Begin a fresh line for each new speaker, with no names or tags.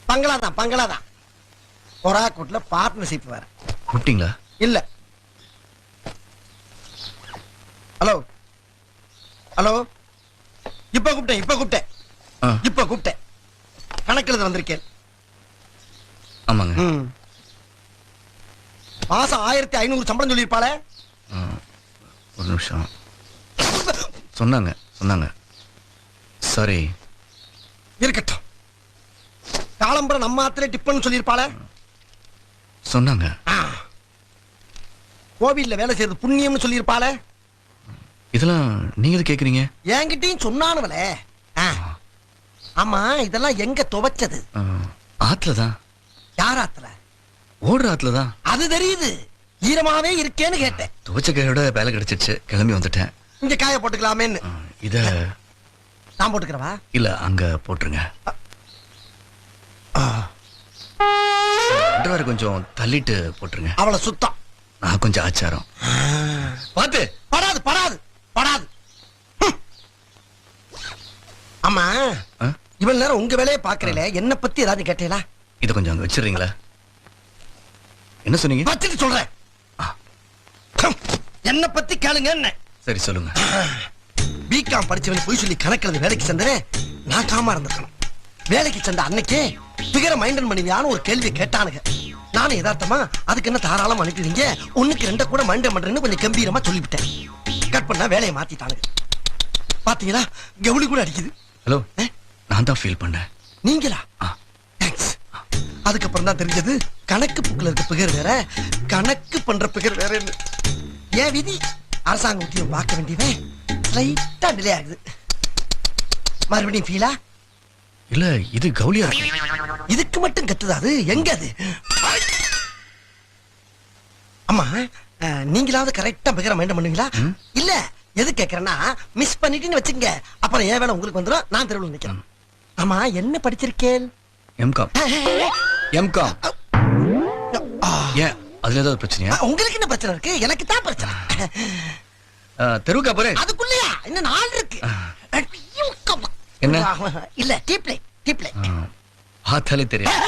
பங்களாதான் பங்களாதான். பொறா கூட்டுல பார்ட்னர்ஷிப் வேற.
கூப்பிட்டீங்களா?
இல்ல. ஹலோ ஹலோ, இப்ப கூப்பிட்டேன். கணக்கில் வந்திருக்கேன்.
ஆமாங்க.
மாசம் 1500 சம்பளம் சொல்லியிருப்பாளே.
ஒரு நிமிஷம். சொன்னாங்க. சாரி.
இருக்கட்டும். காலம்பரம் நம்ம ஆத்திர டிப்பன் சொல்லியிருப்பாளே.
சொன்னாங்க.
கோவில்ல வேலை செய்யறது புண்ணியம்னு சொல்லியிருப்பாளே.
இதெல்லாம் நீங்க கேக்குறீங்க?
என்கிட்டயும் சொன்னானுவலே. ஆமா, இதெல்லாம் எங்க துவைச்சது?
ஆத்துலதான்.
யார் ஆத்துல?
ஓடுற ஆத்துலதான்.
அது தெரியுது. ஈரமாவே இருக்கேன்னு கேட்டேன்.
துவைச்ச கையோட வேலை கிடைச்சிருச்சு, கிளம்பி வந்துட்டேன்.
இங்க காய போட்டுக்கலாமேன்னு.
இத
நான் போட்டுக்கிறவா?
இல்ல, அங்க போட்டுருங்க. கொஞ்சம் தள்ளிட்டு போட்டுருங்க.
அவளை சுத்தம்.
நான் கொஞ்சம் ஆச்சாரம்.
பாத்து. படாது. ஆமா, இவ்வளவு நேரம் உங்க வேலையை பாக்குறீல, என்ன பத்தி ஏதாவது கேட்டீங்களா?
இத கொஞ்சம் அங்க வச்சிடுறீங்களா? என்ன சொன்னீங்க?
வச்சுட்டு சொல்றேன். என்ன பத்தி கேளுங்க.
சரி, சொல்லுங்க.
பிகாம் படிச்சவன் போய் சொல்லி கணக்கில் வேலைக்கு சென்றேன். நான் காமா இருந்திருக்கணும். வேலைக்கு சென்ற அன்னைக்கே பிகர மைண்டன் பண்ணுவியான்னு ஒரு கேள்வி கேட்டானுங்க. நானும் யதார்த்தமா அதுக்கு என்ன தாராளம் அனுப்பிடுவீங்க, 1க்கு 2 கூட மைண்டன் பண்றேன்னு கொஞ்சம் கம்பீரமா சொல்லிவிட்டேன். கட் பண்ணா வேலையை மாத்திட்டானுங்க. பாத்தீங்களா, கவுளி கூட அடிக்குது.
ஹலோ, நான் தான் ஃபீல் பண்ணேன்.
நீங்களா? தேங்க்ஸ். அதுக்கப்புறம் தான் தெரிஞ்சது கணக்கு புக்கில் இருக்க பிகர் வேற, கணக்கு பண்ற பிகர் வேற. ஏன் விதி, அரசாங்க உத்தியோகம் பார்க்க வேண்டியவன் லைட்டா டிலே ஆகுது. மறுபடியும் ஃபீலா?
இல்ல, இது கவுலியா இருக்கு.
இதுக்கு மட்டும் கத்துதா? அது எங்க அது? அம்மா, நீங்களாவது கரெக்டா பிகர மைண்ட் பண்ணுவீங்களா? இல்ல, எது கேக்குறேன்னா, மிஸ் பண்ணிட்டீன்னு வச்சுங்க, அப்புறம் ஏன் வேலை உங்களுக்கு வந்துடும், நான் தெருவில் நிக்கிறேன். ஆமா, என்ன படிச்சிருக்கேன்?
எம்காம். ஏன், அதுல ஏதாவது பிரச்சனையா?
உங்களுக்கு என்ன பிரச்சனை இருக்கு? எனக்கு தான் பிரச்சனை.
தெருவுக்கு அப்புறம்
அதுக்குள்ளயா இன்னும் 4 இருக்கு.
என்ன?
இல்ல, டீப்லை.
பார்த்தாலே தெரியும்.